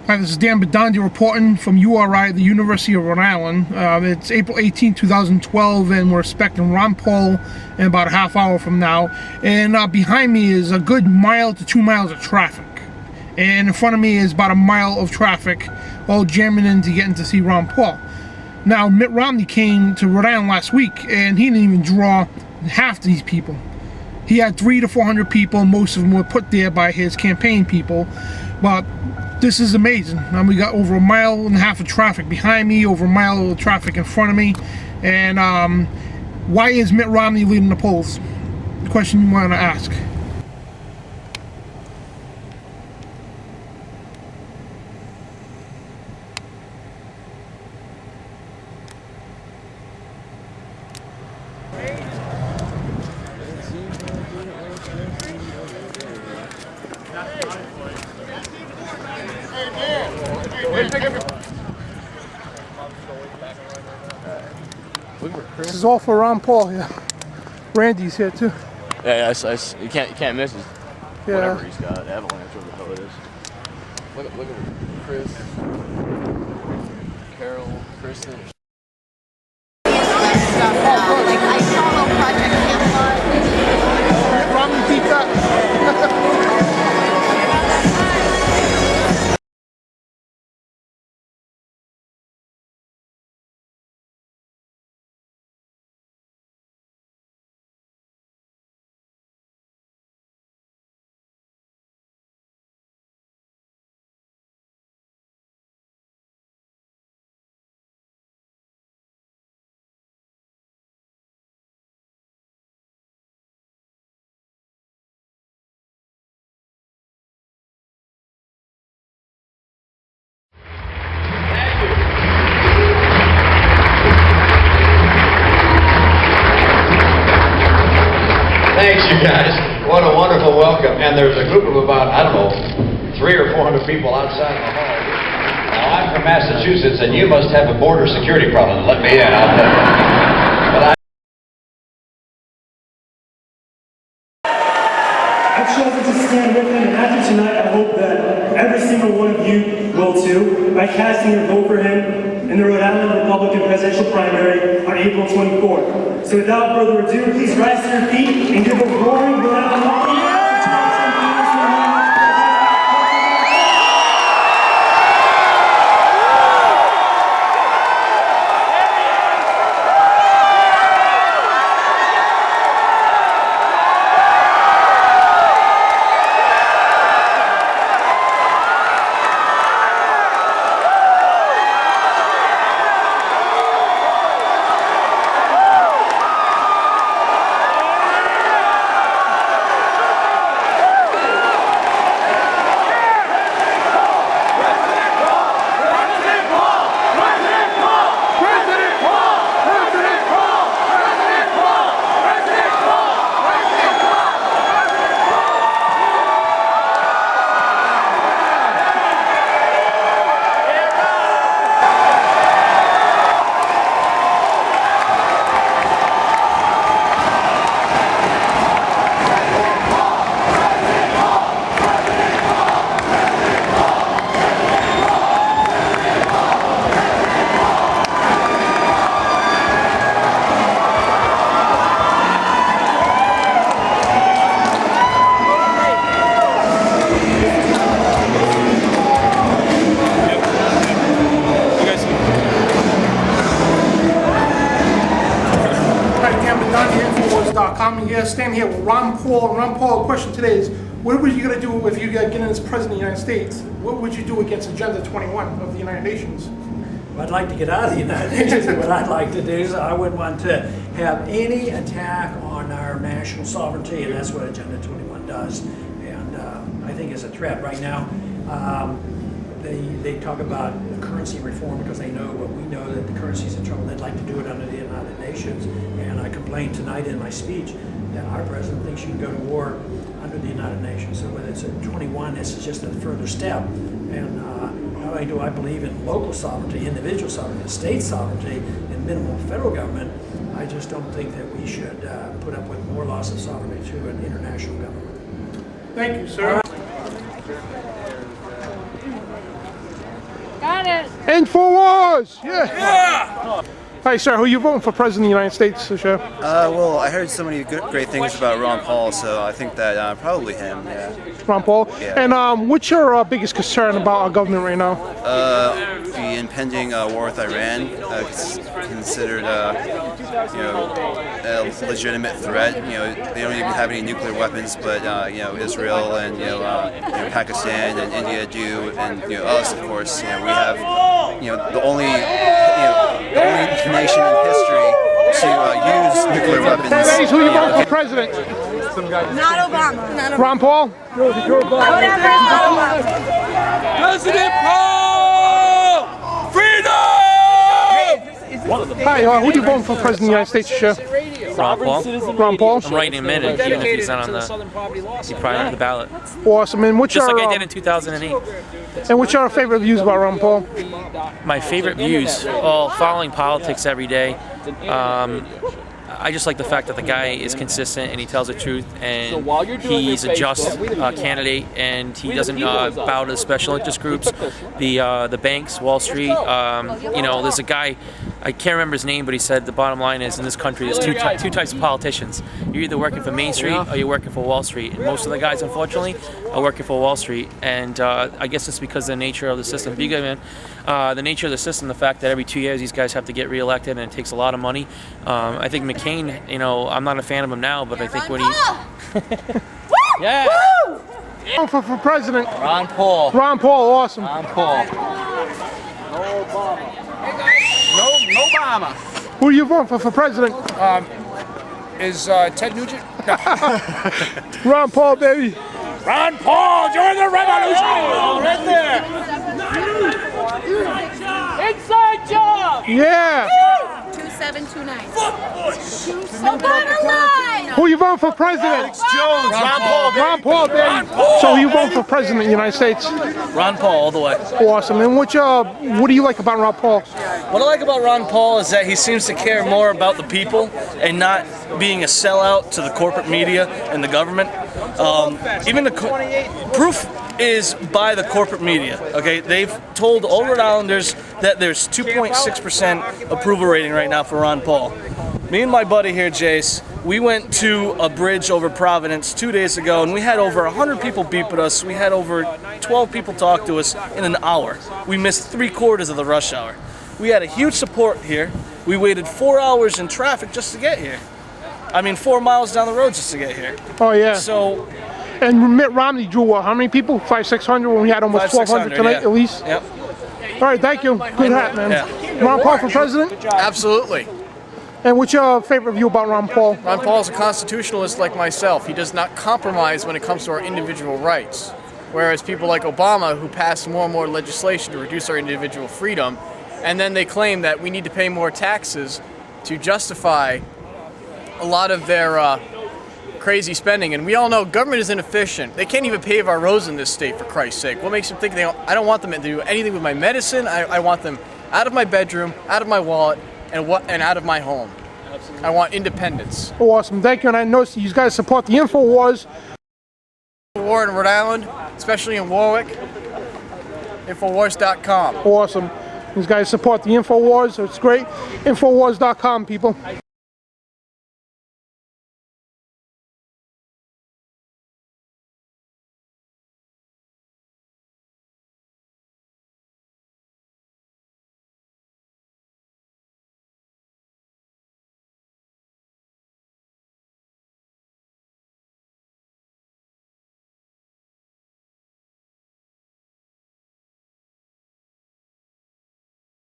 Hi, this is Dan Bidondi reporting from URI, the University of Rhode Island. It's April 18, 2012, and we're expecting Ron Paul in about a half hour from now. And behind me is a good mile to 2 miles of traffic. And in front of me is about a mile of traffic, all jamming in to getting to see Ron Paul. Now, Mitt Romney came to Rhode Island last week, and he didn't even draw half these people. He had 300 to 400 people, most of them were put there by his campaign people. But this is amazing. We got over 1.5 miles of traffic behind me, over 1 mile of traffic in front of me. And why is Mitt Romney leading the polls? The question you want to ask. This is all for Ron Paul here. Randy's here too. Yeah, you can't miss it. Yeah. Whatever he's got, Avalanche, whatever the hell it is. Look at Chris, Carol, Kristen. I follow Project Campfire. Romney beat that. Thanks, you guys. What a wonderful welcome. And there's a group of about, I don't know, 300 or 400 people outside the hall. Now, I'm from Massachusetts, and you must have a border security problem to let me in. But I've chosen to stand with him, and after tonight, I hope that every single one of you will too, by casting your vote for him in the Rhode Island Republican presidential primary on April 24th. So without further ado, please rise to your feet and give a roaring Rhode Island welcome to Here, standing here with Ron Paul. Ron Paul, the question today is, what were you going to do if you get in as president of the United States? What would you do against Agenda 21 of the United Nations? Well, I'd like to get out of the United Nations, and what I'd like to do is I wouldn't want to have any attack on our national sovereignty, and that's what Agenda 21 does. And I think it's a threat right now. They talk about currency reform because they know what we know, that the currency's in trouble. They'd like to do it under the United Nations. And I complained tonight in my speech that our president thinks you can go to war under the United Nations. So whether it's at 21, this is just a further step. And not only do I believe in local sovereignty, individual sovereignty, state sovereignty, and minimal federal government, I just don't think that we should put up with more loss of sovereignty to an international government. Thank you, sir. InfoWars! Yeah! Hi, sir. Who are you voting for president of the United States this year? Well, I heard so many great things about Ron Paul, so I think that probably him, yeah. Ron Paul? Yeah. And what's your biggest concern about our government right now? The impending war with Iran, it's considered, a legitimate threat. They don't even have any nuclear weapons, but Israel and Pakistan and India do, and us, of course. We have the only nation in history to use nuclear weapons. Ladies, who you voting for president? Not Obama. Ron Paul? Whatever is not Obama. President Paul! Freedom! Hi, who are you voting for president of the United States this year? Ron Paul. Ron Paul? I'm writing him in, and even if he's not on he's probably on the ballot. Awesome. And what's Just your, like I did in 2008. and what's your favorite views about Ron Paul? My favorite views, following politics every day. I just like the fact that the guy is consistent and he tells the truth, and he's a just candidate, and he doesn't bow to special interest groups, the banks, Wall Street. There's a guy, I can't remember his name, but he said the bottom line is in this country there's two types of politicians. You're either working for Main Street or you're working for Wall Street, and most of the guys, unfortunately, are working for Wall Street. And I guess it's because of the nature of the system. Be good, man. The nature of the system, the fact that every 2 years these guys have to get reelected, and it takes a lot of money. I think McCain, I'm not a fan of him now, but I think when he... Yeah! For president? Ron Paul. Ron Paul, awesome. Ron Paul. No Obama. Who are you voting for president? Is Ted Nugent? Ron Paul, baby. Ron Paul, join the revolution! Right there. Inside job! Yeah. 2729. Obama line! Who are you voting for president? Jones, Ron Paul, Ron Paul, baby. So who you voting for president of the United States? Ron Paul all the way. Awesome. And what do you like about Ron Paul? What I like about Ron Paul is that he seems to care more about the people and not being a sellout to the corporate media and the government. Even the proof is by the corporate media. Okay, they've told all Rhode Islanders that there's 2.6% approval rating right now for Ron Paul. Me and my buddy here, Jace, we went to a bridge over Providence 2 days ago, and we had over 100 people beep at us. We had over 12 people talk to us in an hour. We missed 3/4 of the rush hour. We had a huge support here. We waited 4 hours in traffic just to get here. 4 miles down the road just to get here. Oh, yeah. So, and Mitt Romney drew what? How many people? 500-600 when we had almost 1,200 tonight, yeah. At least? Yep. All right, thank you. Good hat, man. Yeah. Ron Paul for president? Absolutely. And what's your favorite view about Ron Paul? Ron Paul is a constitutionalist like myself. He does not compromise when it comes to our individual rights. Whereas people like Obama, who pass more and more legislation to reduce our individual freedom, and then they claim that we need to pay more taxes to justify a lot of their crazy spending. And we all know government is inefficient. They can't even pave our roads in this state, for Christ's sake. What makes them think I don't want them to do anything with my medicine? I want them out of my bedroom, out of my wallet, and out of my home. Absolutely. I want independence. Awesome, thank you. And I noticed you guys support the InfoWars. War in Rhode Island, especially in Warwick. Infowars.com. Awesome. These guys support the InfoWars, so it's great. Infowars.com, people.